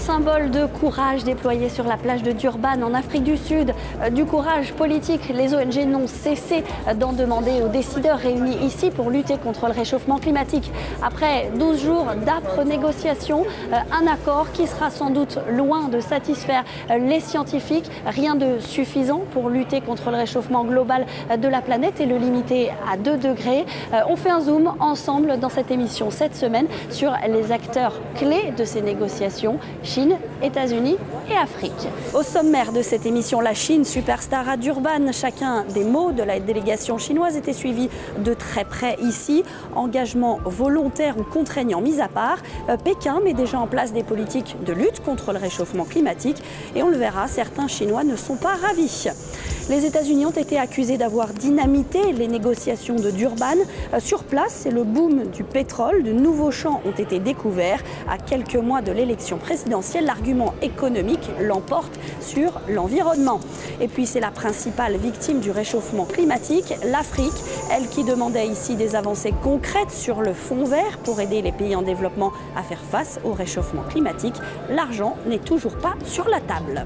symbole de courage déployé sur la plage de Durban en Afrique du Sud, du courage politique. Les ONG n'ont cessé d'en demander aux décideurs réunis ici pour lutter contre le réchauffement climatique. Après 12 jours d'âpres négociations, un accord qui sera sans doute loin de satisfaire les scientifiques. Rien de suffisant pour lutter contre le réchauffement global de la planète et le limiter à 2 degrés. On fait un zoom ensemble dans cette émission cette semaine sur les acteurs clés de ces négociations, Chine, États-Unis et Afrique. Au sommaire de cette émission, la Chine, superstar à Durban. Chacun des mots de la délégation chinoise était suivi de très près ici. Engagement volontaire ou contraignant mis à part, Pékin met déjà en place des politiques de lutte contre le réchauffement climatique et on le verra, certains Chinois ne sont pas ravis. Les États-Unis ont été accusés d'avoir dynamité les négociations de Durban. Sur place, c'est le boom du pétrole. De nouveaux champs ont été découverts. À quelques mois de l'élection présidentielle, l'argument économique l'emporte sur l'environnement. Et puis, c'est la principale victime du réchauffement climatique, l'Afrique. Elle qui demandait ici des avancées concrètes sur le fonds vert pour aider les pays en développement à faire face au réchauffement climatique. L'argent n'est toujours pas sur la table.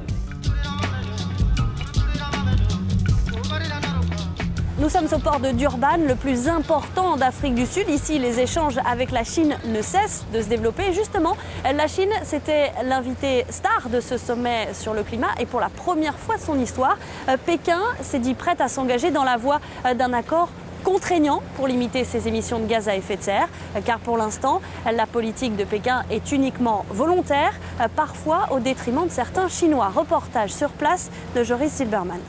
Nous sommes au port de Durban, le plus important d'Afrique du Sud. Ici, les échanges avec la Chine ne cessent de se développer. Et justement, la Chine, c'était l'invité star de ce sommet sur le climat. Et pour la première fois de son histoire, Pékin s'est dit prête à s'engager dans la voie d'un accord contraignant pour limiter ses émissions de gaz à effet de serre. Car pour l'instant, la politique de Pékin est uniquement volontaire, parfois au détriment de certains Chinois. Reportage sur place de Joris Silberman.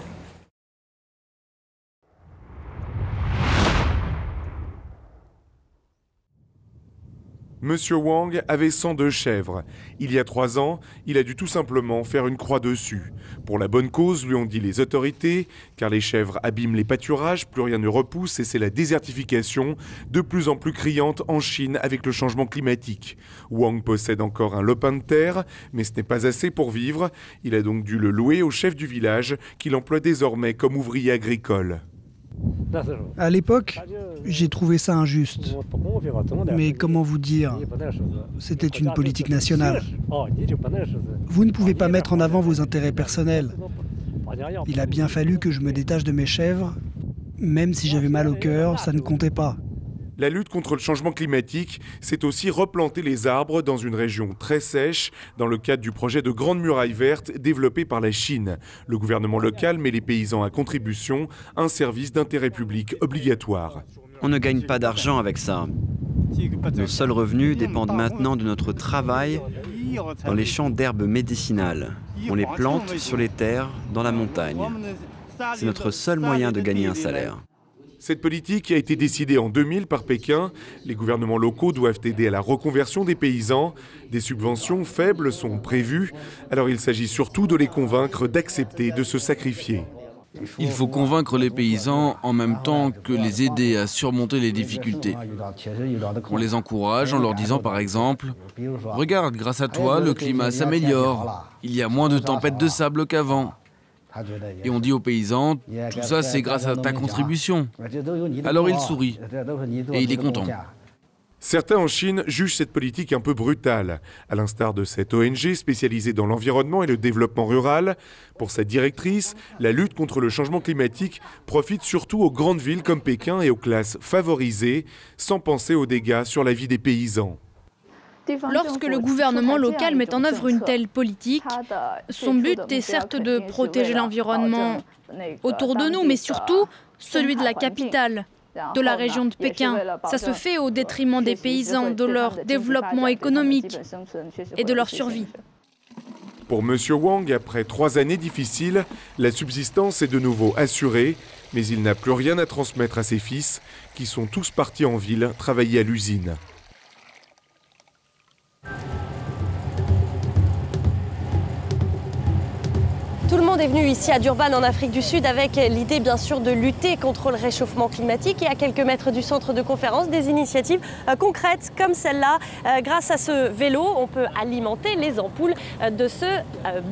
Monsieur Wang avait 102 chèvres. Il y a 3 ans, il a dû tout simplement faire une croix dessus. Pour la bonne cause, lui ont dit les autorités, car les chèvres abîment les pâturages, plus rien ne repousse et c'est la désertification de plus en plus criante en Chine avec le changement climatique. Wang possède encore un lopin de terre, mais ce n'est pas assez pour vivre. Il a donc dû le louer au chef du village, qu'il emploie désormais comme ouvrier agricole. À l'époque, j'ai trouvé ça injuste. Mais comment vous dire, c'était une politique nationale. Vous ne pouvez pas mettre en avant vos intérêts personnels. Il a bien fallu que je me détache de mes chèvres. Même si j'avais mal au cœur, ça ne comptait pas. La lutte contre le changement climatique, c'est aussi replanter les arbres dans une région très sèche, dans le cadre du projet de Grande Muraille Verte développé par la Chine. Le gouvernement local met les paysans à contribution, un service d'intérêt public obligatoire. On ne gagne pas d'argent avec ça. Nos seuls revenus dépendent maintenant de notre travail dans les champs d'herbes médicinales. On les plante sur les terres, dans la montagne. C'est notre seul moyen de gagner un salaire. Cette politique a été décidée en 2000 par Pékin. Les gouvernements locaux doivent aider à la reconversion des paysans. Des subventions faibles sont prévues. Alors il s'agit surtout de les convaincre d'accepter de se sacrifier. Il faut convaincre les paysans en même temps que les aider à surmonter les difficultés. On les encourage en leur disant par exemple « Regarde, grâce à toi, le climat s'améliore. Il y a moins de tempêtes de sable qu'avant. » Et on dit aux paysans, tout ça c'est grâce à ta contribution. Alors il sourit et il est content. Certains en Chine jugent cette politique un peu brutale, à l'instar de cette ONG spécialisée dans l'environnement et le développement rural. Pour sa directrice, la lutte contre le changement climatique profite surtout aux grandes villes comme Pékin et aux classes favorisées, sans penser aux dégâts sur la vie des paysans. Lorsque le gouvernement local met en œuvre une telle politique, son but est certes de protéger l'environnement autour de nous, mais surtout celui de la capitale, de la région de Pékin. Ça se fait au détriment des paysans, de leur développement économique et de leur survie. Pour M. Wang, après 3 années difficiles, la subsistance est de nouveau assurée, mais il n'a plus rien à transmettre à ses fils, qui sont tous partis en ville travailler à l'usine. Tout le monde est venu ici à Durban en Afrique du Sud avec l'idée bien sûr de lutter contre le réchauffement climatique et à quelques mètres du centre de conférence des initiatives concrètes comme celle-là. Grâce à ce vélo, on peut alimenter les ampoules de ce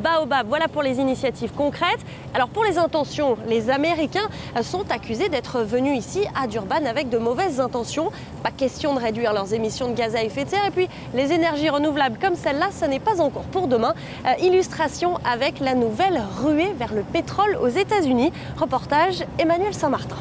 baobab. Voilà pour les initiatives concrètes. Alors pour les intentions, les Américains sont accusés d'être venus ici à Durban avec de mauvaises intentions. Pas question de réduire leurs émissions de gaz à effet de serre et puis les énergies renouvelables comme celle-là, ce n'est pas encore pour demain. Illustration avec la nouvelle ruée vers le pétrole aux États-Unis. Reportage Emmanuel Saint-Martin.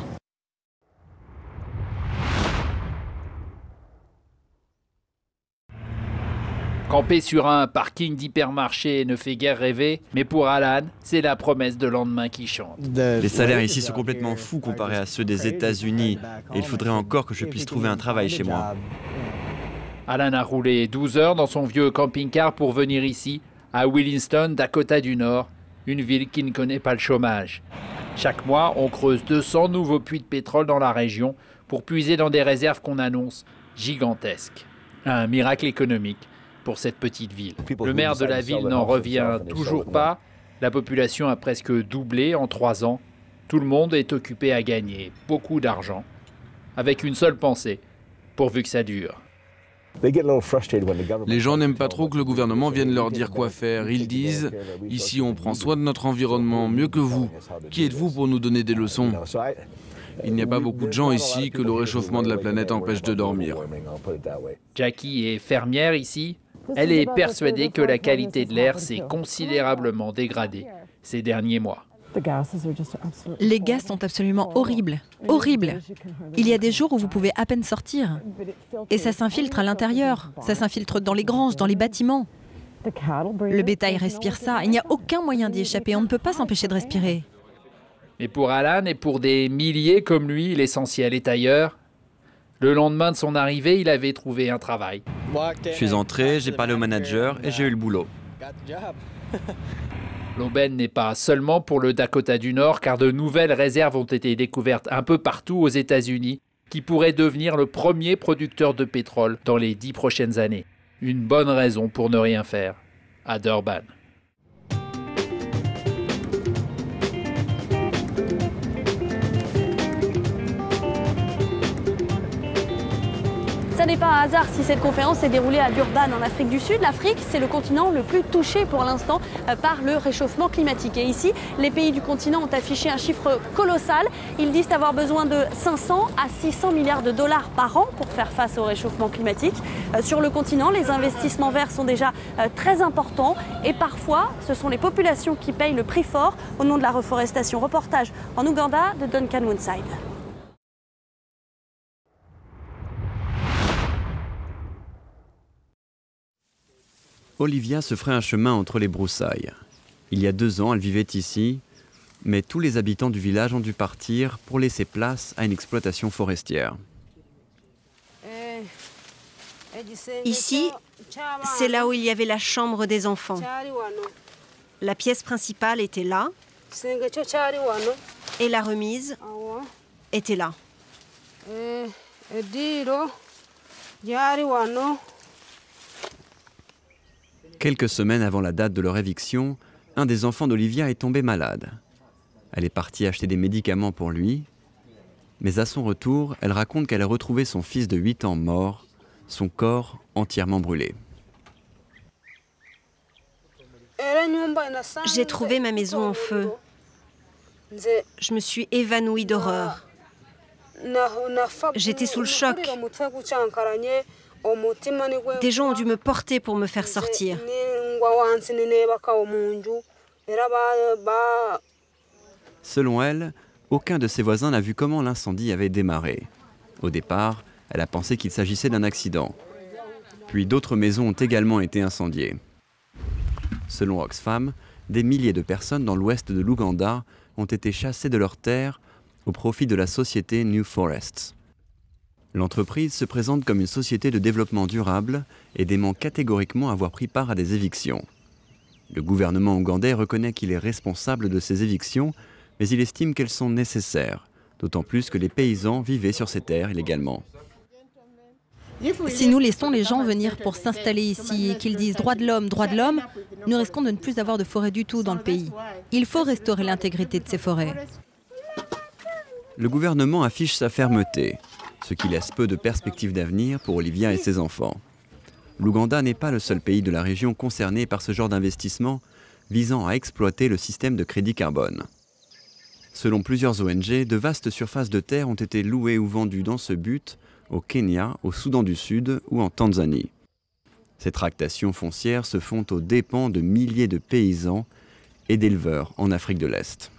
Camper sur un parking d'hypermarché ne fait guère rêver, mais pour Alan, c'est la promesse de lendemain qui chante. Les salaires ici sont complètement fous comparés à ceux des États-Unis et il faudrait encore que je puisse trouver un travail chez moi. Alan a roulé 12 heures dans son vieux camping-car pour venir ici, à Williston, Dakota du Nord, une ville qui ne connaît pas le chômage. Chaque mois, on creuse 200 nouveaux puits de pétrole dans la région pour puiser dans des réserves qu'on annonce gigantesques. Un miracle économique pour cette petite ville. Le maire de la ville n'en revient toujours pas. La population a presque doublé en 3 ans. Tout le monde est occupé à gagner beaucoup d'argent, avec une seule pensée, pourvu que ça dure. Les gens n'aiment pas trop que le gouvernement vienne leur dire quoi faire. Ils disent « Ici, on prend soin de notre environnement mieux que vous. Qui êtes-vous pour nous donner des leçons ?» Il n'y a pas beaucoup de gens ici que le réchauffement de la planète empêche de dormir. Jackie est fermière ici. Elle est persuadée que la qualité de l'air s'est considérablement dégradée ces derniers mois. Les gaz sont absolument horribles. Horribles. Il y a des jours où vous pouvez à peine sortir. Et ça s'infiltre à l'intérieur. Ça s'infiltre dans les granges, dans les bâtiments. Le bétail respire ça. Il n'y a aucun moyen d'y échapper. On ne peut pas s'empêcher de respirer. Mais pour Alan et pour des milliers comme lui, l'essentiel est ailleurs. Le lendemain de son arrivée, il avait trouvé un travail. Je suis entré, j'ai parlé au manager et j'ai eu le boulot. L'aubaine n'est pas seulement pour le Dakota du Nord, car de nouvelles réserves ont été découvertes un peu partout aux États-Unis, qui pourraient devenir le premier producteur de pétrole dans les 10 prochaines années. Une bonne raison pour ne rien faire à Durban. Ce n'est pas un hasard si cette conférence s'est déroulée à Durban en Afrique du Sud. L'Afrique, c'est le continent le plus touché pour l'instant par le réchauffement climatique. Et ici, les pays du continent ont affiché un chiffre colossal. Ils disent avoir besoin de 500 à 600 milliards de dollars par an pour faire face au réchauffement climatique. Sur le continent, les investissements verts sont déjà très importants et parfois, ce sont les populations qui payent le prix fort au nom de la reforestation. Reportage en Ouganda de Duncan Woodside. Olivia se ferait un chemin entre les broussailles. Il y a 2 ans, elle vivait ici, mais tous les habitants du village ont dû partir pour laisser place à une exploitation forestière. Ici, c'est là où il y avait la chambre des enfants. La pièce principale était là et la remise était là. Quelques semaines avant la date de leur éviction, un des enfants d'Olivia est tombé malade. Elle est partie acheter des médicaments pour lui, mais à son retour, elle raconte qu'elle a retrouvé son fils de 8 ans mort, son corps entièrement brûlé. J'ai trouvé ma maison en feu. Je me suis évanouie d'horreur. J'étais sous le choc. Des gens ont dû me porter pour me faire sortir. Selon elle, aucun de ses voisins n'a vu comment l'incendie avait démarré. Au départ, elle a pensé qu'il s'agissait d'un accident. Puis d'autres maisons ont également été incendiées. Selon Oxfam, des milliers de personnes dans l'ouest de l'Ouganda ont été chassées de leurs terres au profit de la société New Forests. L'entreprise se présente comme une société de développement durable et dément catégoriquement avoir pris part à des évictions. Le gouvernement ougandais reconnaît qu'il est responsable de ces évictions, mais il estime qu'elles sont nécessaires, d'autant plus que les paysans vivaient sur ces terres illégalement. Si nous laissons les gens venir pour s'installer ici et qu'ils disent droit de l'homme, nous risquons de ne plus avoir de forêt du tout dans le pays. Il faut restaurer l'intégrité de ces forêts. Le gouvernement affiche sa fermeté, ce qui laisse peu de perspectives d'avenir pour Olivia et ses enfants. L'Ouganda n'est pas le seul pays de la région concerné par ce genre d'investissement visant à exploiter le système de crédit carbone. Selon plusieurs ONG, de vastes surfaces de terre ont été louées ou vendues dans ce but au Kenya, au Soudan du Sud ou en Tanzanie. Ces tractations foncières se font aux dépens de milliers de paysans et d'éleveurs en Afrique de l'Est.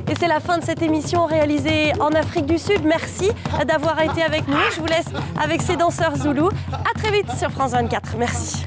Et c'est la fin de cette émission réalisée en Afrique du Sud. Merci d'avoir été avec nous. Je vous laisse avec ces danseurs zoulous. À très vite sur France 24. Merci.